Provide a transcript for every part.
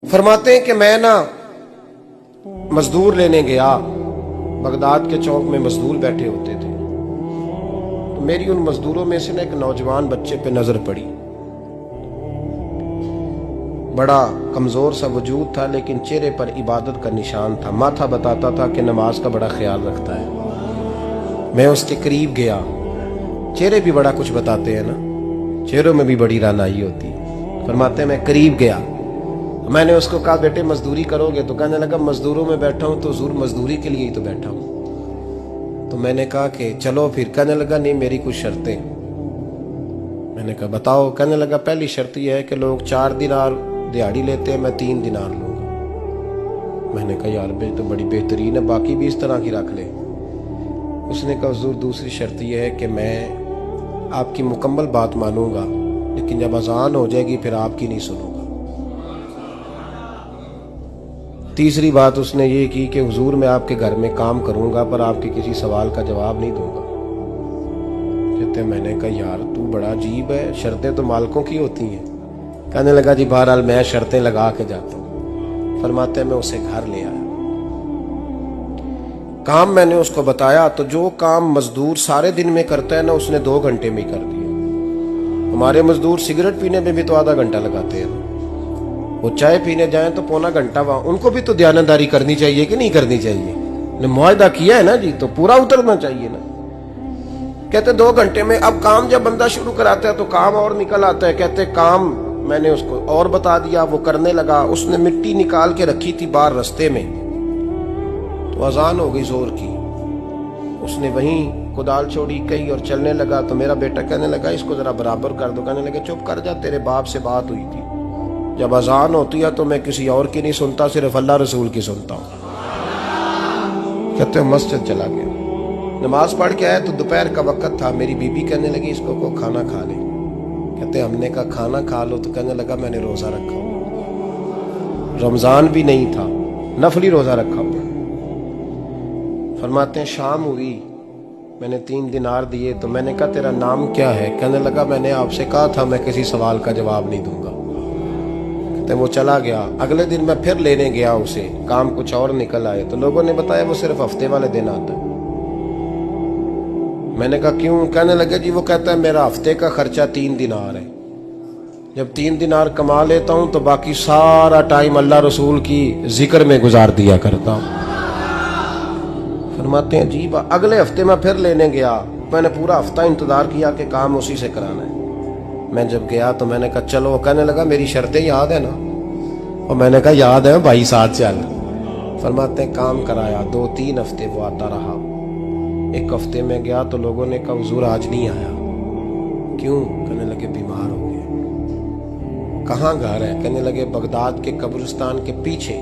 फरमाते हैं कि मैं ना मजदूर लेने गया। बगदाद के चौक में मजदूर बैठे होते थे, तो मेरी उन मजदूरों में से ना एक नौजवान बच्चे पे नजर पड़ी। बड़ा कमजोर सा वजूद था, लेकिन चेहरे पर इबादत का निशान था। माथा बताता था कि नमाज का बड़ा ख्याल रखता है। मैं उसके करीब गया। चेहरे भी बड़ा कुछ बताते हैं ना, चेहरों में भी बड़ी रानाई होती है। फरमाते हैं मैं करीब गया, मैंने उसको कहा बेटे मजदूरी करोगे? तो कहने लगा मजदूरों में बैठा हूं तो हुजूर मजदूरी के लिए ही तो बैठा हूं। तो मैंने कहा कि चलो फिर। कहने लगा नहीं मेरी कुछ शर्तें। मैंने कहा बताओ। कहने लगा पहली शर्त यह है कि लोग 4 दिनार दिहाड़ी लेते हैं, मैं 3 दिनार लूंगा। मैंने कहा यार बे तो बड़ी बेहतरीन है, बाकी भी इस तरह की रख ले। उसने कहा हुजूर दूसरी शर्त यह है कि मैं आपकी मुकम्मल बात मानूंगा, लेकिन जब अजान हो जाएगी फिर आपकी नहीं सुनूंगा। तीसरी बात उसने ये की कि हुजूर मैं आपके घर में काम करूंगा, पर आपके किसी सवाल का जवाब नहीं दूंगा। कहते मैंने कहा यार तू बड़ा अजीब है, शर्तें तो मालिकों की होती हैं। कहने लगा जी बहरहाल मैं शर्तें लगा के जाता हूँ। फरमाते मैं उसे घर ले आया। काम मैंने उसको बताया, तो जो काम मजदूर सारे दिन में करता है ना, उसने 2 घंटे में ही कर दिया। हमारे मजदूर सिगरेट पीने में भी तो आधा घंटा लगाते हैं, वो चाय पीने जाएं तो पौना घंटा वहां। उनको भी तो दयानतदारी करनी चाहिए कि नहीं करनी चाहिए? ने मुआहदा किया है ना जी, तो पूरा उतरना चाहिए ना। कहते 2 घंटे में। अब काम जब बंदा शुरू कराता है तो काम और निकल आता है। कहते काम मैंने उसको और बता दिया, वो करने लगा। उसने मिट्टी निकाल के रखी थी बाहर रास्ते में, तो अजान हो गई जोर की। उसने वहीं कुदाल छोड़ी कही और चलने लगा। तो मेरा बेटा कहने लगा इसको जरा बराबर कर दो। कहने लगे चुप कर जा, तेरे बाप से बात हुई थी, जब अजान होती है तो मैं किसी और की नहीं सुनता, सिर्फ अल्लाह रसूल की सुनता हूँ। कहते मस्जिद चला गया, नमाज पढ़ के आया तो दोपहर का वक्त था। मेरी बीबी कहने लगी इसको को खाना खा ले। कहते हमने कहा खाना खा लो, तो कहने लगा मैंने रोजा रखा हुआ, रमजान भी नहीं था, नफली रोजा रखा हुआ। फरमाते हैं शाम हुई, मैंने 3 दिनार दिए। तो मैंने कहा तेरा नाम क्या है? कहने लगा मैंने आपसे कहा था मैं किसी सवाल का जवाब नहीं दूंगा। तो वो चला गया। अगले दिन मैं फिर लेने गया उसे, काम कुछ और निकल आए। तो लोगों ने बताया वो सिर्फ हफ्ते वाले दिन आता है। मैंने कहा क्यों? कहने लगे जी वो कहता है मेरा हफ्ते का खर्चा 3 दिनार है, जब 3 दिनार कमा लेता हूं तो बाकी सारा टाइम अल्लाह रसूल की जिक्र में गुजार दिया करता हूं। फरमाते हैं जी अगले हफ्ते मैं फिर लेने गया। मैंने पूरा हफ्ता इंतजार किया कि काम उसी से कराना है। मैं जब गया तो मैंने कहा चलो। कहने लगा मेरी शर्तें याद है ना? और मैंने कहा याद है भाई साथ चल। फरमाते हैं काम कराया। 2-3 हफ्ते वो आता रहा। एक हफ्ते में गया तो लोगों ने कहा हुजूर आज नहीं आया। क्यों? कहने लगे बीमार हो गए। कहाँ घर है? कहने लगे बगदाद के कब्रिस्तान के पीछे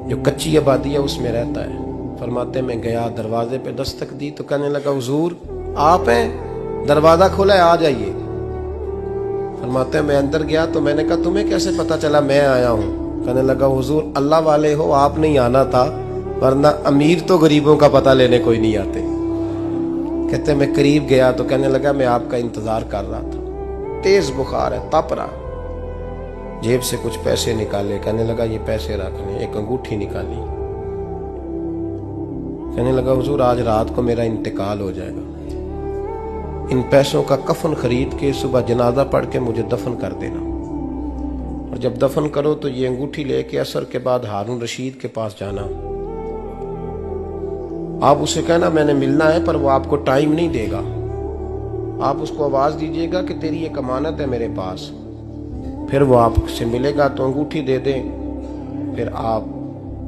जो कच्ची आबादी है उसमें रहता है। फरमाते मैं गया, दरवाजे पे दस्तक दी तो कहने लगा हुजूर आप हैं? दरवाजा खोला है, आ जाइए। फरमाते हैं मैं अंदर गया तो मैंने कहा तुम्हें कैसे पता चला मैं आया हूँ? कहने लगा हुजूर अल्लाह वाले हो, आप नहीं आना था, वरना अमीर तो गरीबों का पता लेने कोई नहीं आते। कहते मैं करीब गया तो कहने लगा मैं आपका इंतजार कर रहा था, तेज बुखार है, तप रहा। जेब से कुछ पैसे निकाले। कहने लगा ये पैसे रखने। एक अंगूठी निकाली। कहने लगा हुजूर आज रात को मेरा इंतकाल हो जाएगा, इन पैसों का कफन खरीद के सुबह जनाजा पढ़ के मुझे दफन कर देना, और जब दफन करो तो ये अंगूठी लेके असर के बाद हारून रशीद के पास जाना। आप उसे कहना मैंने मिलना है, पर वो आपको टाइम नहीं देगा। आप उसको आवाज दीजिएगा कि तेरी एक अमानत है मेरे पास। फिर वो आपसे मिलेगा तो अंगूठी दे दे, फिर आप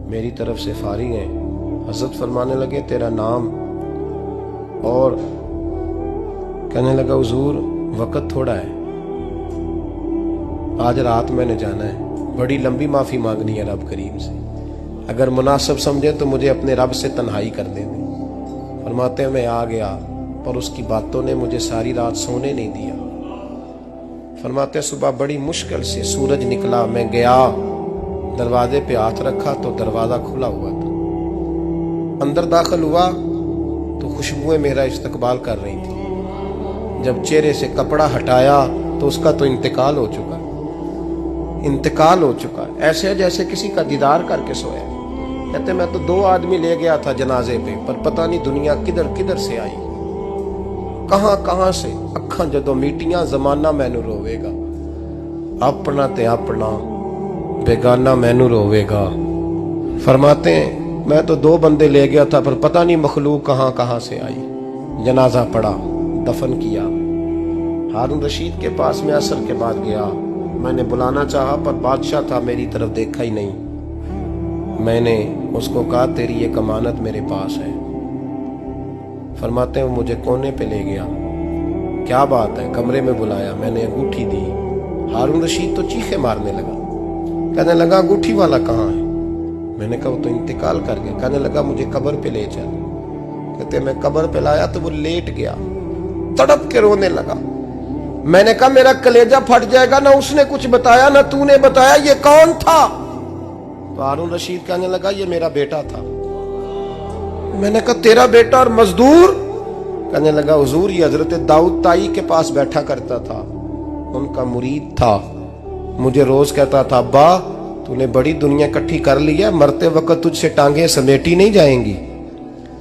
मेरी तरफ से फारिग हैं। हजरत फरमाने लगे तेरा नाम? और कहने लगा हुजूर वक्त थोड़ा है, आज रात मैंने जाना है, बड़ी लंबी माफी मांगनी है रब करीम से, अगर मुनासिब समझे तो मुझे अपने रब से तन्हाई कर दे। फरमाते हैं मैं आ गया, पर उसकी बातों ने मुझे सारी रात सोने नहीं दिया। फरमाते हैं सुबह बड़ी मुश्किल से सूरज निकला, मैं गया दरवाजे पे हाथ रखा तो दरवाजा खुला हुआ था। अंदर दाखिल हुआ तो खुशबुएं मेरा इस्तकबाल कर रही थी। जब चेहरे से कपड़ा हटाया तो उसका तो इंतकाल हो चुका। इंतकाल हो चुका है, ऐसे है जैसे किसी का दीदार करके सोया। कहते मैं तो 2 आदमी ले गया था जनाजे पे, पर पता नहीं दुनिया किधर किधर से आई, कहां से। अखां जदों मीटियां जमाना मैनू रोवेगा, अपना ते अपना बेगाना मैनू रोवेगा। फरमाते हैं मैं तो 2 बंदे ले गया था, पर पता नहीं मखलूक कहां से आई। जनाजा पड़ा, दफन किया। हारून रशीद के पास में असर के बाद गया, मैंने बुलाना चाहा पर बादशाह था, मेरी तरफ देखा ही नहीं। मैंने उसको कहा तेरी एक अमानत मेरे पास है। फरमाते हैं वो मुझे कोने पे ले गया, क्या बात है, कमरे में बुलाया, मैंने अंगूठी दी। हारून रशीद तो चीखे मारने लगा, कहने लगा अंगूठी वाला कहाँ है? मैंने कहा वो तो इंतकाल कर गया। कहने लगा मुझे कब्र पे ले चल। कहते मैं कब्र पे लाया तो वो लेट गया, तड़प के रोने लगा। मैंने कहा मेरा कलेजा फट जाएगा, ना उसने कुछ बताया ना तूने बताया, ये कौन था? तो हारून रशीद कहने लगा ये मेरा बेटा था। मैंने कहा तेरा बेटा और मजदूर? कहने लगा हुजूर ये हजरत दाऊद ताई के पास बैठा करता था, उनका मुरीद था, मुझे रोज कहता था अब्बा तूने बड़ी दुनिया इकट्ठी कर ली है, मरते वक्त तुझसे टांगे समेटी नहीं जाएंगी,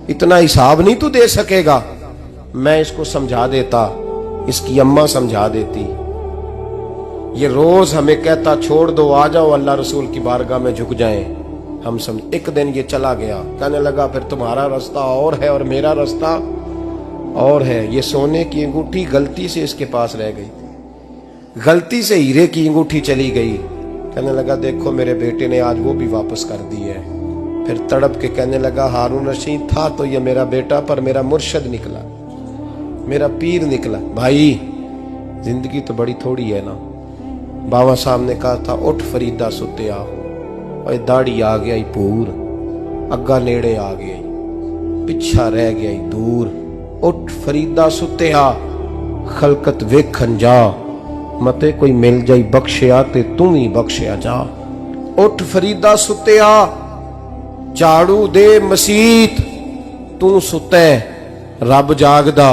इतना हिसाब नहीं तू दे सकेगा। मैं इसको समझा देता, इसकी अम्मा समझा देती। ये रोज हमें कहता छोड़ दो, आ जाओ अल्लाह रसूल की बारगाह में झुक जाएं। हम समझ। एक दिन ये चला गया, कहने लगा फिर तुम्हारा रास्ता और है और मेरा रास्ता और है। ये सोने की अंगूठी गलती से इसके पास रह गई, गलती से हीरे की अंगूठी चली गई। कहने लगा देखो मेरे बेटे ने आज वो भी वापस कर दी है। फिर तड़प के कहने लगा हारून रशीद था तो ये मेरा बेटा, पर मेरा मुर्शद निकला, मेरा पीर निकला। भाई जिंदगी तो बड़ी थोड़ी है ना। बाबा साहब ने कहा था उठ फरीदा सुत्या, और दाढ़ी आ गया ही पूर, अग्गा नेड़े आ गया, पिछा रह गया ही दूर। उठ फरीदा सुत्या खलकत वेखन जा, मते कोई मिल जाई बख्शिया ते तू ही बख्शिया जा। उठ फरीदा सुत्या झाड़ू दे मसीत, तू सुते रब जागदा,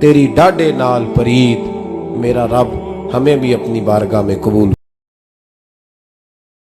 तेरी डाडे नाल परीत। मेरा रब हमें भी अपनी बारगाह में कबूल